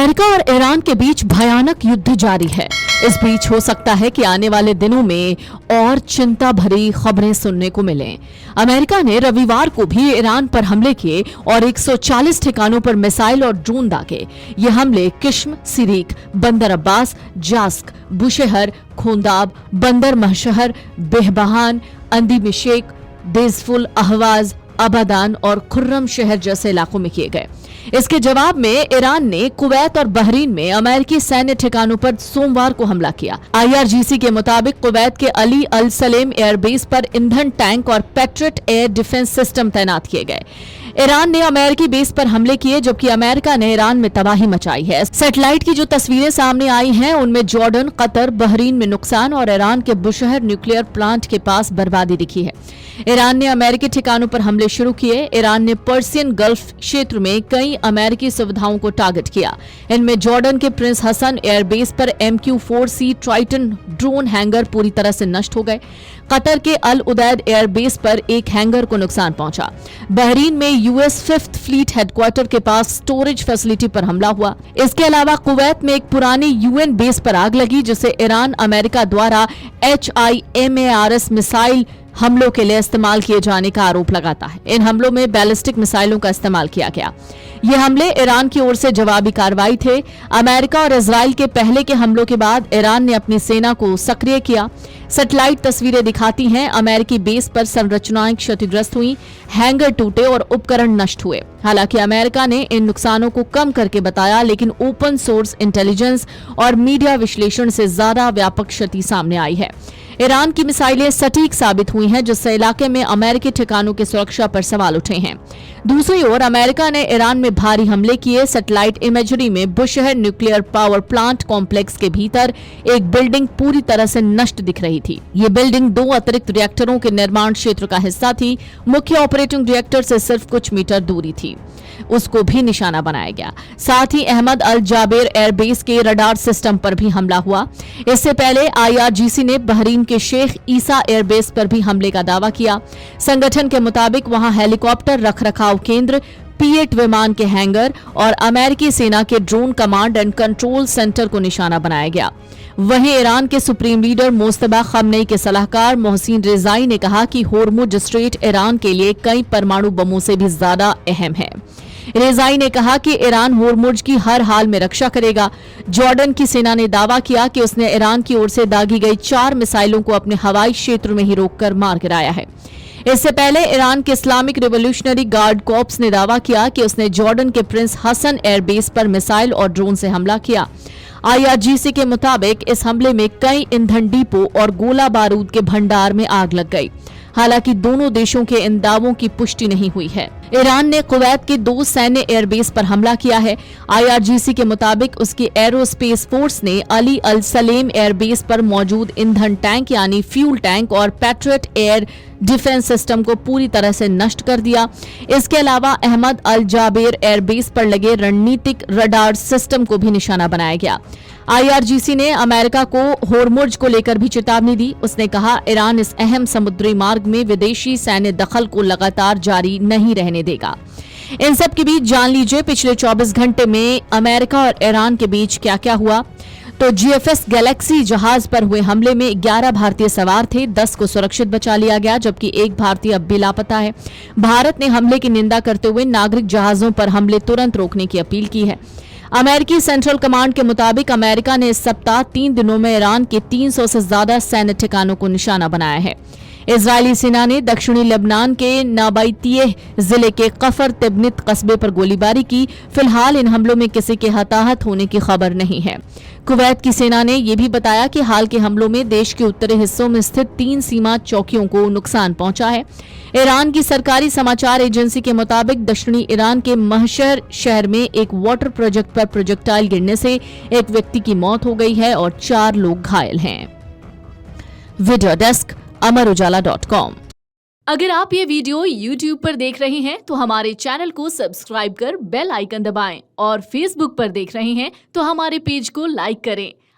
America और Iran के बीच भयानक युद्ध जारी है। इस बीच हो सकता है कि आने वाले दिनों में और चिंता भरी खबरें सुनने को मिलें। अमेरिका ने रविवार को भी ईरान पर हमले किए और 140 ठिकानों पर मिसाइल और ड्रोन दागे। ये हमले किश्म, सिरीक, बंदर अब्बास, जास्क, बुशहर, खोंदाब, बंदर महशहर, बेहबहान, अंदीमिशेक, देजफुल, अहवाज, अबादान और खुर्रम शहर जैसे इलाकों में किए गए। इसके जवाब में ईरान ने कुवैत और बहरीन में अमेरिकी सैन्य ठिकानों पर सोमवार को हमला किया। IRGC के मुताबिक कुवैत के अली अल सलेम एयरबेस पर ईंधन टैंक और पैट्रियट एयर डिफेंस सिस्टम तैनात किए गए। ईरान ने अमेरिकी बेस पर हमले किए, जबकि अमेरिका ने ईरान में तबाही मचाई है। सैटेलाइट की जो तस्वीरें सामने आई हैं, उनमें जॉर्डन, कतर, बहरीन में नुकसान और ईरान के बुशहर न्यूक्लियर प्लांट के पास बर्बादी दिखी है। ईरान ने अमेरिकी ठिकानों पर हमले शुरू किए। ईरान ने पर्सियन गल्फ क्षेत्र में कई अमेरिकी सुविधाओं को टारगेट किया। इनमें जॉर्डन के प्रिंस हसन एयरबेस पर MQ-4C ट्राइटन ड्रोन हैंगर पूरी तरह से नष्ट हो गए। कतर के अल उदैद एयरबेस पर एक हैंगर को नुकसान पहुंचा। बहरीन में US 5th फ्लीट हेडक्वार्टर के पास स्टोरेज फैसिलिटी पर हमला हुआ। इसके अलावा कुवैत में एक पुरानी UN बेस पर आग लगी, जिसे ईरान अमेरिका द्वारा HIMARS मिसाइल हमलों के लिए इस्तेमाल किए जाने का आरोप लगाता है। इन हमलों में बैलिस्टिक मिसाइलों का इस्तेमाल किया गया। ये हमले ईरान की ओर से जवाबी कार्रवाई थे। अमेरिका और इजराइल के पहले के हमलों के बाद ईरान ने अपनी सेना को सक्रिय किया। सैटेलाइट तस्वीरें दिखाती हैं अमेरिकी बेस पर संरचनाएं क्षतिग्रस्त हुई, हैंगर टूटे और उपकरण नष्ट हुए। हालांकि अमेरिका ने इन नुकसानों को कम करके बताया, लेकिन ओपन सोर्स इंटेलिजेंस और मीडिया विश्लेषण से ज्यादा व्यापक क्षति सामने आई है। ईरान की मिसाइलें सटीक साबित हुई हैं, जिससे इलाके में अमेरिकी ठिकानों की सुरक्षा पर सवाल उठे हैं। दूसरी ओर अमेरिका ने ईरान में भारी हमले किए। सैटेलाइट इमेजरी में Bushehr nuclear power plant complex के भीतर एक बिल्डिंग पूरी तरह से नष्ट दिख रही थी। ये बिल्डिंग 2 अतिरिक्त रिएक्टरों के निर्माण क्षेत्र का हिस्सा थी। मुख्य ऑपरेटिंग रिएक्टर से सिर्फ कुछ मीटर दूरी थी, उसको भी निशाना बनाया गया। साथ ही अहमद अल जाबेर एयरबेस के रडार सिस्टम पर भी हमला हुआ। इससे पहले IRGC ने बहरीन के शेख ईसा एयरबेस पर भी हमले का दावा किया। संगठन के मुताबिक वहां हेलीकॉप्टर रखरखाव केंद्र, P-8 विमान के हैंगर और अमेरिकी सेना के drone command and control centre को निशाना बनाया गया। वहीं ईरान के सुप्रीम लीडर मोस्तबा खमनेई के सलाहकार मोहसिन रेजाई ने कहा कि होर्मुज स्ट्रेट ईरान के लिए कई परमाणु बमों से भी ज्यादा अहम है। रेजाई ने कहा कि ईरान होर्मुज की हर हाल में रक्षा करेगा। जॉर्डन की सेना ने दावा किया कि उसने ईरान की ओर से दागी गई 4 मिसाइलों को अपने हवाई क्षेत्र में ही रोककर मार गिराया है। इससे पहले ईरान के इस्लामिक रिवोल्यूशनरी गार्ड कॉर्प्स ने दावा किया कि उसने जॉर्डन के प्रिंस हसन एयरबेस पर मिसाइल और ड्रोन से हमला किया। IRGC के मुताबिक इस हमले में कई ईंधन डिपो और गोला बारूद के भंडार में आग लग गई। हालांकि दोनों देशों के इन दावों की पुष्टि नहीं हुई है। ईरान ने कुवैत के 2 सैन्य एयरबेस पर हमला किया है। IRGC के मुताबिक उसकी एरोस्पेस फोर्स ने अली अल सलेम एयरबेस पर मौजूद ईंधन टैंक यानी फ्यूल टैंक और पैट्रियट एयर डिफेंस सिस्टम को पूरी तरह से नष्ट कर दिया। इसके अलावा अहमद अल जाबेर एयरबेस पर लगे रणनीतिक रडार सिस्टम को भी निशाना बनाया गया। IRGC ने अमेरिका को होर्मुज को लेकर भी चेतावनी दी। उसने कहा ईरान इस अहम समुद्री मार्ग में विदेशी सैन्य दखल को लगातार जारी नहीं रहने देगा। इन सब के बीच जान लीजिए पिछले 24 घंटे में अमेरिका और ईरान के बीच क्या क्या हुआ। तो GFS गैलेक्सी जहाज पर हुए हमले में 11 भारतीय सवार थे, 10 को सुरक्षित बचा लिया गया, जबकि एक भारतीय अब भी लापता है। भारत ने हमले की निंदा करते हुए नागरिक जहाजों पर हमले तुरंत रोकने की अपील की है। अमेरिकी सेंट्रल कमांड के मुताबिक अमेरिका ने इस सप्ताह 3 दिनों में ईरान के 300 से ज्यादा सैन्य ठिकानों को निशाना बनाया है। इजरायली सेना ने दक्षिणी लेबनान के नाबातियह जिले के कफर तिब्नित कस्बे पर गोलीबारी की। फिलहाल इन हमलों में किसी के हताहत होने की खबर नहीं है। कुवैत की सेना ने यह भी बताया कि हाल के हमलों में देश के उत्तरी हिस्सों में स्थित 3 सीमा चौकियों को नुकसान पहुंचा है। ईरान की सरकारी समाचार एजेंसी के मुताबिक दक्षिणी ईरान के महशर शहर में एक वाटर प्रोजेक्ट पर प्रोजेक्टाइल गिरने से एक व्यक्ति की मौत हो गई है और 4 लोग घायल हैं। वीडियो डेस्क अमरउजाला.com। अगर आप ये वीडियो YouTube पर देख रहे हैं तो हमारे चैनल को सब्सक्राइब कर बेल आइकन दबाएं और Facebook पर देख रहे हैं तो हमारे पेज को लाइक करें।